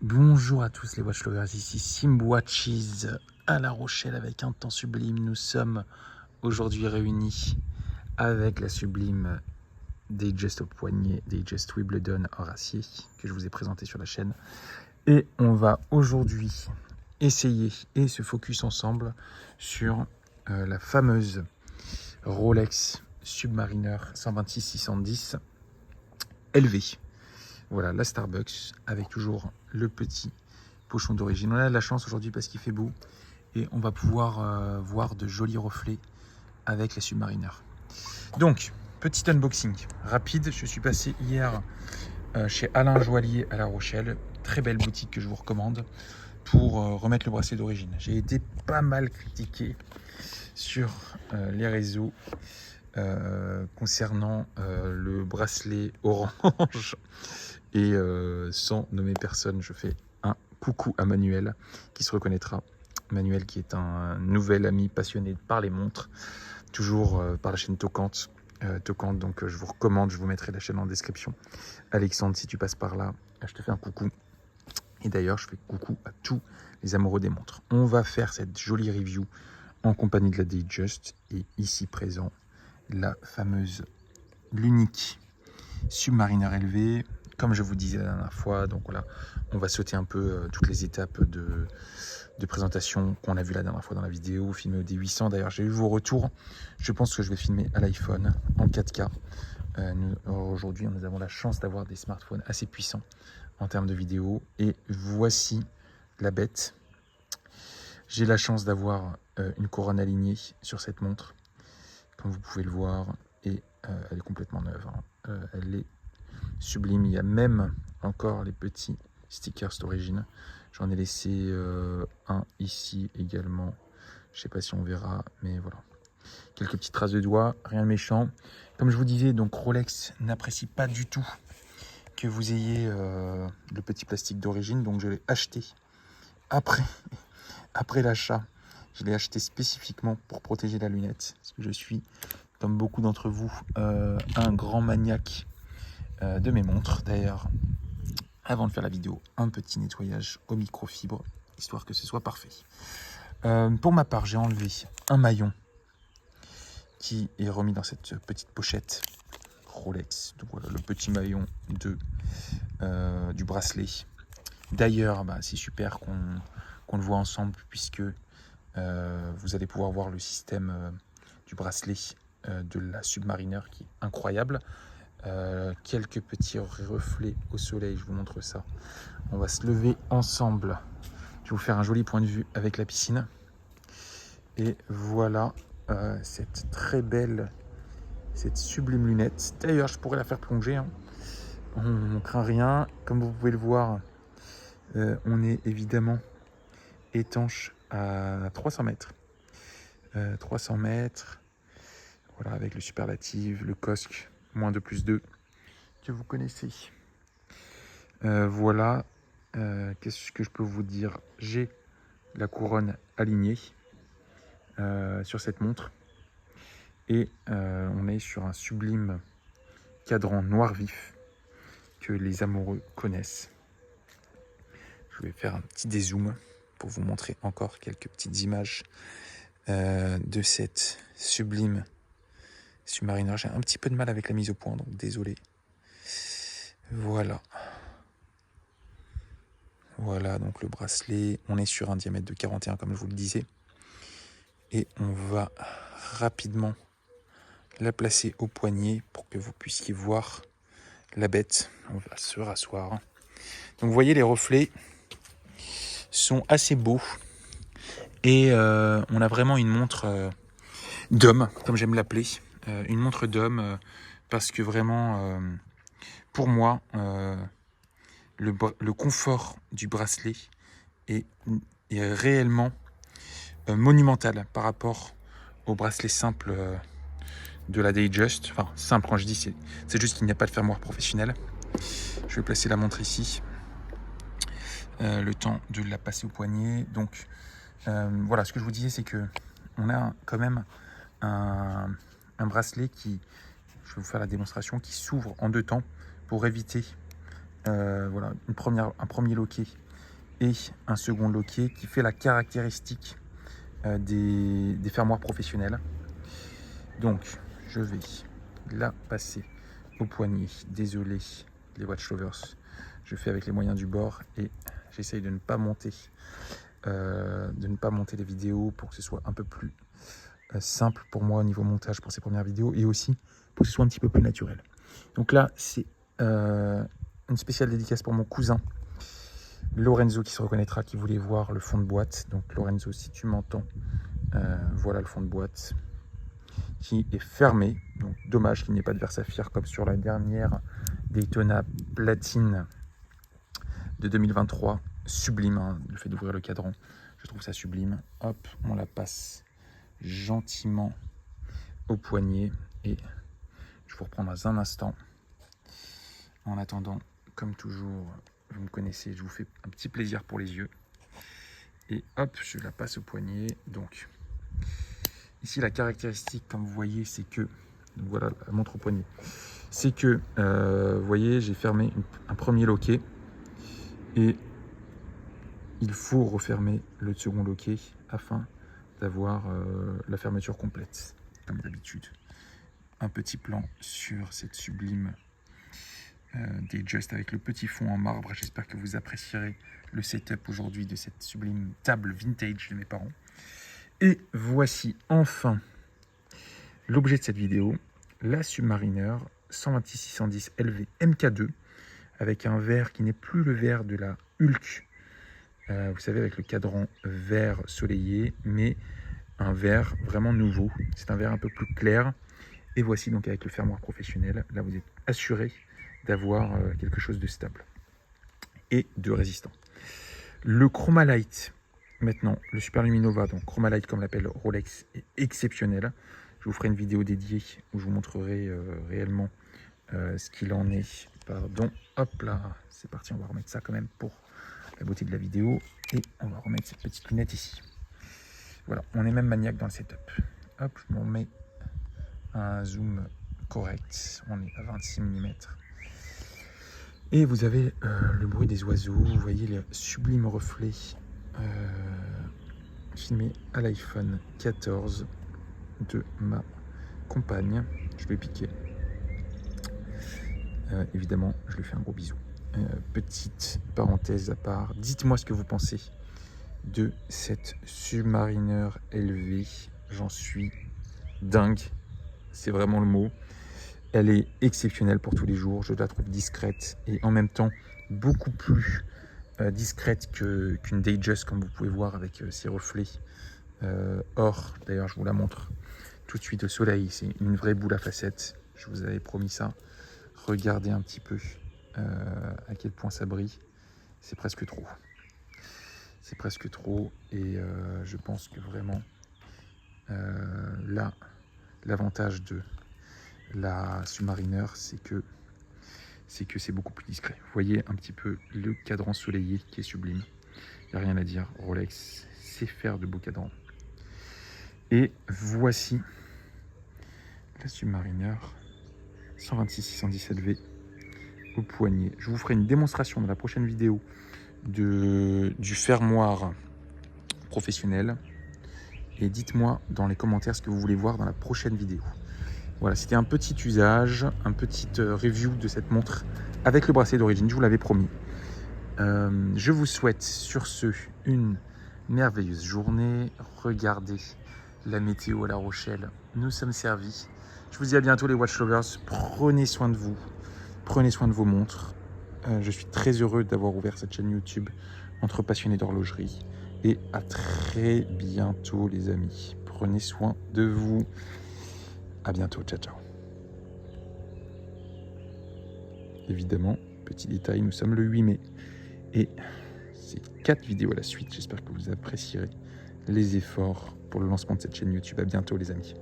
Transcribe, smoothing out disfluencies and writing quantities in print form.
Bonjour à tous les watch lovers, ici Simwatches à La Rochelle avec un temps sublime. Nous sommes aujourd'hui réunis avec la sublime Datejust au poignet, Datejust Wimbledon Horacier que je vous ai présenté sur la chaîne. Et on va aujourd'hui essayer et se focus ensemble sur la fameuse Rolex Submariner 126-610 LV. Voilà, la Starbucks avec toujours le petit pochon d'origine. On a de la chance aujourd'hui parce qu'il fait beau et on va pouvoir voir de jolis reflets avec la Submariner. Donc, petit unboxing rapide. Je suis passé hier chez Alain Joaillier à La Rochelle. Très belle boutique que je vous recommande pour remettre le bracelet d'origine. J'ai été pas mal critiqué sur les réseaux concernant le bracelet orange. Et sans nommer personne, je fais un coucou à Manuel qui se reconnaîtra. Manuel qui est un nouvel ami passionné par les montres, toujours par la chaîne Tocante. Donc je vous recommande, je vous mettrai la chaîne en description. Alexandre, si tu passes par là, je te fais un coucou. Et d'ailleurs, je fais coucou à tous les amoureux des montres. On va faire cette jolie review en compagnie de la Datejust. Et ici présent, la fameuse, l'unique Submariner LV. Comme je vous disais la dernière fois, donc voilà, on va sauter un peu toutes les étapes de présentation qu'on a vu la dernière fois dans la vidéo, filmé au D800. D'ailleurs, j'ai eu vos retours. Je pense que je vais filmer à l'iPhone en 4K. Aujourd'hui, nous avons la chance d'avoir des smartphones assez puissants en termes de vidéo. Et voici la bête. J'ai la chance d'avoir une couronne alignée sur cette montre, comme vous pouvez le voir, et elle est complètement neuve. Elle est sublime. Il y a même encore les petits stickers d'origine. J'en ai laissé un ici également. Je sais pas si on verra, mais voilà. Quelques petites traces de doigts, rien de méchant. Comme je vous disais, donc Rolex n'apprécie pas du tout que vous ayez le petit plastique d'origine. Donc je l'ai acheté après l'achat. Je l'ai acheté spécifiquement pour protéger la lunette. Parce que je suis, comme beaucoup d'entre vous, un grand maniaque de mes montres. D'ailleurs, avant de faire la vidéo, un petit nettoyage au microfibre, histoire que ce soit parfait. Pour ma part, j'ai enlevé un maillon qui est remis dans cette petite pochette Rolex. Donc voilà, le petit maillon du bracelet. D'ailleurs, c'est super qu'on le voit ensemble, puisque vous allez pouvoir voir le système du bracelet de la Submariner qui est incroyable. Quelques petits reflets au soleil, je vous montre ça. On va se lever ensemble. Je vais vous faire un joli point de vue avec la piscine. Et voilà cette très belle, cette sublime lunette. D'ailleurs, je pourrais la faire plonger. Hein. On ne craint rien. Comme vous pouvez le voir, on est évidemment étanche à 300 mètres. 300 mètres. Voilà, avec le superlative, le COSC, moins 2 plus 2, que vous connaissez. Voilà. Qu'est-ce que je peux vous dire? J'ai la couronne alignée sur cette montre. Et on est sur un sublime cadran noir vif que les amoureux connaissent. Je vais faire un petit dézoom pour vous montrer encore quelques petites images de cette sublime Submariner. J'ai un petit peu de mal avec la mise au point, donc désolé. Voilà. Voilà, donc le bracelet. On est sur un diamètre de 41, comme je vous le disais. Et on va rapidement la placer au poignet pour que vous puissiez voir la bête. On va se rasseoir. Donc vous voyez, les reflets sont assez beaux. Et on a vraiment une montre d'homme, comme j'aime l'appeler. Une montre d'homme, parce que vraiment, pour moi, le confort du bracelet est réellement monumental par rapport au bracelet simple de la Datejust. Enfin, simple, quand je dis, c'est juste qu'il n'y a pas de fermoir professionnel. Je vais placer la montre ici. Le temps de la passer au poignet. Donc, voilà, ce que je vous disais, c'est que on a quand même un bracelet qui, je vais vous faire la démonstration, qui s'ouvre en 2 temps pour éviter voilà, un premier loquet et un second loquet qui fait la caractéristique des fermoirs professionnels. Donc, je vais la passer au poignet. Désolé, les watch lovers, je fais avec les moyens du bord et j'essaye de ne pas monter les vidéos pour que ce soit un peu plus simple pour moi au niveau montage pour ces premières vidéos et aussi pour que ce soit un petit peu plus naturel. Donc là, c'est une spéciale dédicace pour mon cousin Lorenzo qui se reconnaîtra, qui voulait voir le fond de boîte. Donc Lorenzo, si tu m'entends, voilà le fond de boîte qui est fermé. Donc dommage qu'il n'y ait pas de verre saphir comme sur la dernière Daytona Platine de 2023. Sublime, hein, le fait d'ouvrir le cadran, je trouve ça sublime. Hop, on la passe gentiment au poignet et je vous reprends dans un instant. En attendant, comme toujours, vous me connaissez, je vous fais un petit plaisir pour les yeux. Et hop, je la passe au poignet. Donc, ici, la caractéristique, comme vous voyez, c'est que, donc voilà, la montre au poignet, c'est que, vous voyez, j'ai fermé un premier loquet et il faut refermer le second loquet afin d'avoir la fermeture complète, comme d'habitude. Un petit plan sur cette sublime Datejust avec le petit fond en marbre. J'espère que vous apprécierez le setup aujourd'hui de cette sublime table vintage de mes parents. Et voici enfin l'objet de cette vidéo, la Submariner 126-610 LV MK2 avec un verre qui n'est plus le verre de la Hulk, vous savez, avec le cadran vert soleillé, mais un verre vraiment nouveau. C'est un verre un peu plus clair. Et voici donc avec le fermoir professionnel, là vous êtes assuré d'avoir quelque chose de stable et de résistant. Le Chromalight, maintenant, le Super Luminova, donc Chromalight comme l'appelle Rolex, est exceptionnel. Je vous ferai une vidéo dédiée où je vous montrerai réellement ce qu'il en est. Pardon, hop là, c'est parti, on va remettre ça quand même pour la beauté de la vidéo. Et on va remettre cette petite lunette ici. Voilà, on est même maniaque dans le setup. Hop, je m'en mets un zoom correct, on est à 26 mm. Et vous avez le bruit des oiseaux, vous voyez les sublimes reflets filmés à l'iPhone 14 de ma compagne. Je vais piquer. Évidemment, je lui fais un gros bisou. Petite parenthèse à part, dites-moi ce que vous pensez de cette Submariner LV. J'en suis dingue, c'est vraiment le mot. Elle est exceptionnelle pour tous les jours, je la trouve discrète et en même temps beaucoup plus discrète qu'une Datejust, comme vous pouvez voir avec ses reflets or. D'ailleurs, je vous la montre tout de suite au soleil, c'est une vraie boule à facettes, je vous avais promis ça. Regardez un petit peu à quel point ça brille, c'est presque trop. C'est presque trop et je pense que vraiment là, l'avantage de la Submariner, c'est que c'est beaucoup plus discret. Vous voyez un petit peu le cadran soleillé qui est sublime. Il n'y a rien à dire, Rolex sait faire de beaux cadrans. Et voici la Submariner 126-610 LV au poignet. Je vous ferai une démonstration dans la prochaine vidéo du fermoir professionnel. Et dites-moi dans les commentaires ce que vous voulez voir dans la prochaine vidéo. Voilà, c'était un petit usage, un petit review de cette montre avec le bracelet d'origine, je vous l'avais promis. Je vous souhaite sur ce une merveilleuse journée. Regardez la météo à La Rochelle, nous sommes servis. Je vous dis à bientôt les watch lovers, prenez soin de vous, prenez soin de vos montres. Je suis très heureux d'avoir ouvert cette chaîne YouTube entre passionnés d'horlogerie. Et à très bientôt les amis, prenez soin de vous. À bientôt, ciao ciao. Évidemment, petit détail, nous sommes le 8 mai et c'est 4 vidéos à la suite. J'espère que vous apprécierez les efforts pour le lancement de cette chaîne YouTube. À bientôt les amis.